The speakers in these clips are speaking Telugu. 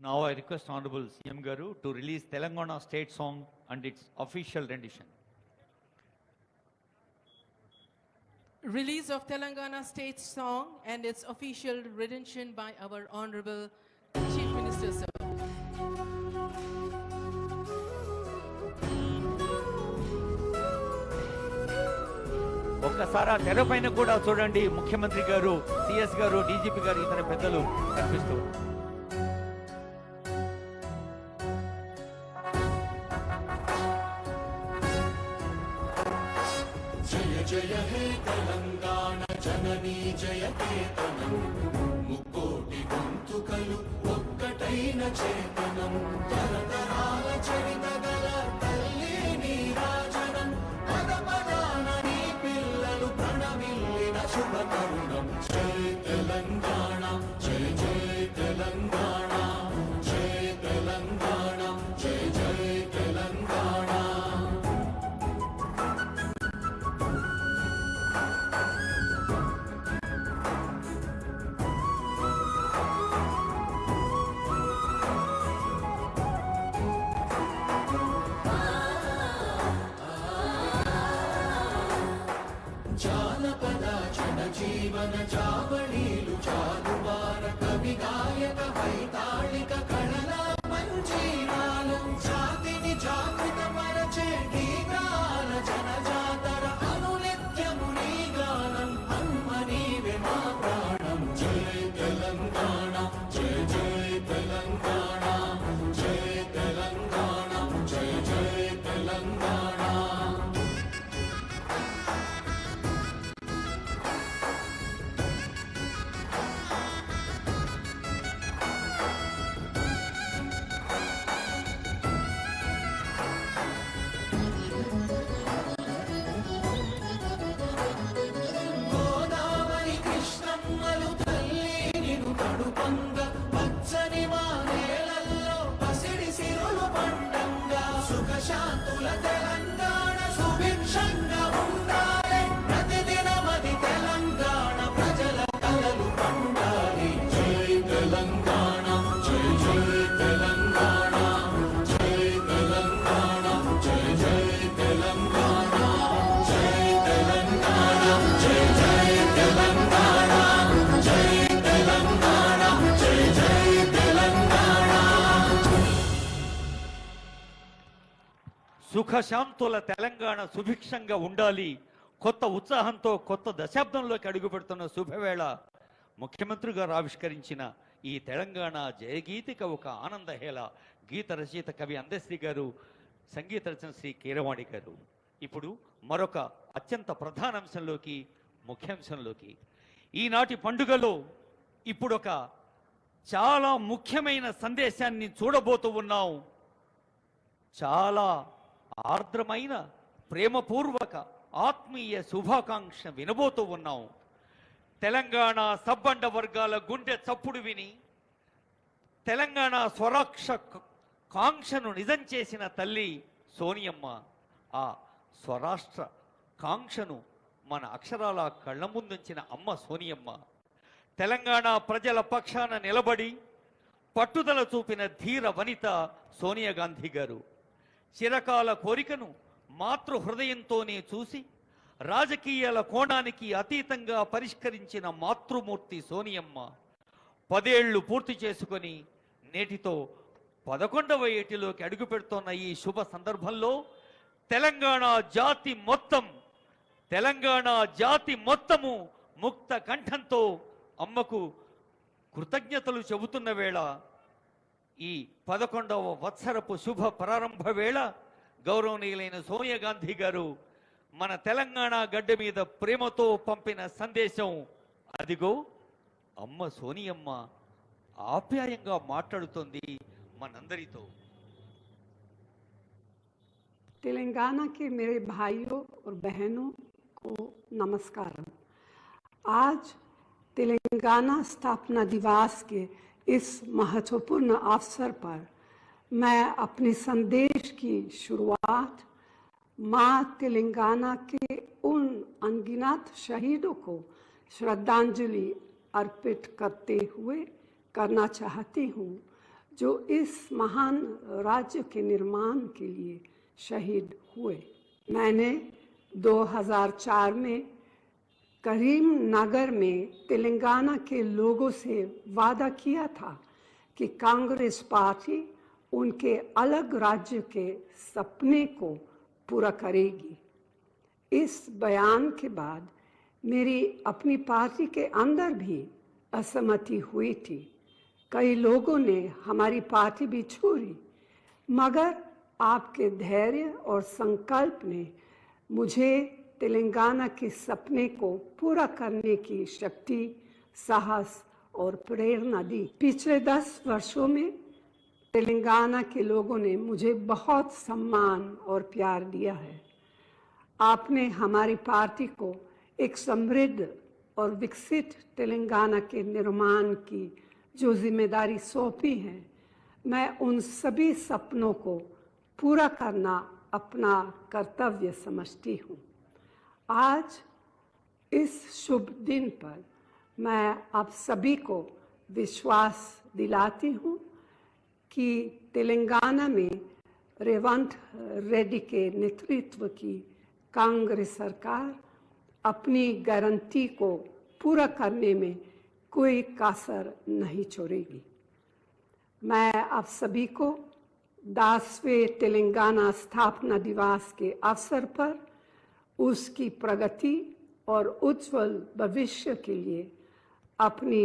Now I request Honorable CM Garu to release Telangana state song and its official rendition. Release of Telangana state song and its official rendition by our Honorable Chief Minister, sir. ఒక్కసారి తెర పైన కూడా చూడండి, ముఖ్యమంత్రి గారు, సిఎస్ గారు, డీజీపీ గారు, ఇతర పెద్దలు కనిపిస్తూ. జయ జయ హే తెలంగాణ జననీ జయకేతనం, ముక్కోటి గొంతుకలు ఒక్కటైన చేతనం, తరతరాల చరిత గల తల్లి నీరాజనం, పద పదాన నీ పిల్లలు ప్రణమిల్లిన శుభ తరుణం. జయ తెలంగాణ, జయ జయ తెలంగాణ, జయ తెలంగాణ, జయ జయ తెలంగాణ. జానపద జనజీవన జావళీలు జాలువార కవి గాయక వైతాళిక కళల మంజీరాలు, జాతిని జాగృత పరచే గీతాల జనజాతర అనునిత్యము నీ గానం, అమ్మ నీవే మా ప్రాణం. జయ తెలంగాణ, జయ జయ తెలంగాణ, జయ తెలంగాణ, జయ జయ తెలంగాణ. గోదావరి కృష్ణమ్మలు తల్లి నిన్ను కడుపంగ, పచ్చని మా నేలల్లో పసిడి సిరులు పండంగా, సుఖశాంతుల తెలంగాణ సుభిక్షంగా ఉండాలి, ప్రతిదినమది తెలంగాణ ప్రజల కలలు పండాలి. జై తెలంగాణ, జై జై తెలంగాణ, జై తెలంగాణ, జై జై తెలంగాణ, జై తెలంగాణ, జై జై తెలంగాణ, జై తెలంగాణ, జై జై తెలంగాణ. సుఖశాంతుల తెలంగాణ సుభిక్షంగా ఉండాలి. కొత్త ఉత్సాహంతో కొత్త దశాబ్దంలోకి అడుగుపెడుతున్న శుభవేళ ముఖ్యమంత్రి గారు ఆవిష్కరించిన ఈ తెలంగాణ జయగీతిక ఒక ఆనందహేళ. గీత రచయిత కవి అందశ్రీ గారు, సంగీత రచన శ్రీ కీరవాణి గారు. ఇప్పుడు మరొక అత్యంత ప్రధాన అంశంలోకి, ముఖ్యాంశంలోకి, ఈనాటి పండుగలో ఇప్పుడు ఒక చాలా ముఖ్యమైన సందేశాన్ని చూడబోతూ ఉన్నాం. చాలా ఆర్ద్రమైన ప్రేమపూర్వక ఆత్మీయ శుభాకాంక్ష వినబోతూ ఉన్నాం. తెలంగాణ సబ్బండ వర్గాల గుండె చప్పుడు విని తెలంగాణ స్వరాక్ష కాంక్షను నిజం చేసిన తల్లి సోనియమ్మ. ఆ స్వరాష్ట్ర కాంక్షను మన అక్షరాల కళ్ళ ముందుంచిన అమ్మ సోనియమ్మ. తెలంగాణ ప్రజల పక్షాన నిలబడి పట్టుదల చూపిన ధీర వనిత సోనియా గాంధీ గారు. చిరకాల కోరికను మాతృ హృదయంతోనే చూసి రాజకీయాల కోణానికి అతీతంగా పరిష్కరించిన మాతృమూర్తి సోనియమ్మ. 10 ఏళ్లు పూర్తి చేసుకొని నేటితో 11వ ఏటిలోకి అడుగుపెడుతున్న ఈ శుభ సందర్భంలో తెలంగాణ జాతి మొత్తము ముక్త కంఠంతో అమ్మకు కృతజ్ఞతలు చెబుతున్న వేళ, ఈ 11వ వత్సరపు శుభ ప్రారంభ వేళ గౌరవనీయులైన సోనియా గాంధీ గారు మన తెలంగాణ గడ్డ మీద ప్రేమతో పంపిన సందేశం అదిగో. అమ్మ సోనియమ్మ ఆప్యాయంగా మాట్లాడుతోంది మనందరితో. तेलंगाना के मेरे भाइयों और बहनों को नमस्कार। आज तेलंगाना स्थापना दिवस के इस महत्वपूर्ण अवसर पर मैं अपने संदेश की शुरुआत माँ तेलंगाना के उन अनगिनत शहीदों को श्रद्धांजलि अर्पित करते हुए करना चाहती हूँ जो इस महान राज्य के निर्माण के लिए शहीद हुए। मैंने 2004 में करीमनगर में तेलंगाना के लोगों से वादा किया था कि कांग्रेस पार्टी उनके अलग राज्य के सपने को पूरा करेगी। इस बयान के बाद मेरी अपनी पार्टी के अंदर भी असहमति हुई थी। कई लोगों ने हमारी पार्टी भी छोड़ी, मगर आपके धैर्य और संकल्प ने मुझे तेलंगाना के सपने को पूरा करने की शक्ति, साहस और प्रेरणा दी। पिछले 10 वर्षों में तेलंगाना के लोगों ने मुझे बहुत सम्मान और प्यार दिया है। आपने हमारी पार्टी को एक समृद्ध और विकसित तेलंगाना के निर्माण की जो जिम्मेदारी सौंपी है, मैं उन सभी सपनों को पूरा करना अपना कर्तव्य समझती हूँ। आज इस शुभ दिन पर मैं आप सभी को विश्वास दिलाती हूँ कि तेलंगाना में रेवंत रेड्डी के नेतृत्व की कांग्रेस सरकार अपनी गारंटी को पूरा करने में कोई कसर नहीं छोड़ेगी। मैं आप सभी को 10वें तेलंगाना स्थापना दिवस के अवसर पर उसकी प्रगति और उज्जवल भविष्य के लिए अपनी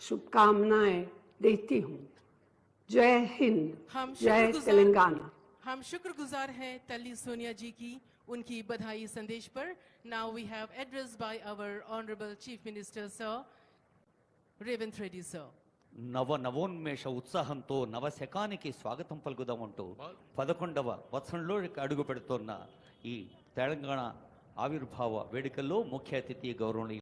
शुभकामनाएं देती हूँ। जय हिंद, जय तेलंगाना। हम शुक्रगुजार हैं तल्ली सोनिया जी की उनकी बधाई संदेश पर। Now we have address by our honourable chief minister sir Revanth Reddy sir. నవోన్మేష ఉత్సాహంతో నవశకానికి స్వాగతం పలుకుదామంటూ 11వ వత్సరంలో అడుగు పెడుతున్న ఈ తెలంగాణ ఆవిర్భావ వేడుకల్లో ముఖ్య అతిథి గౌరవనీయులు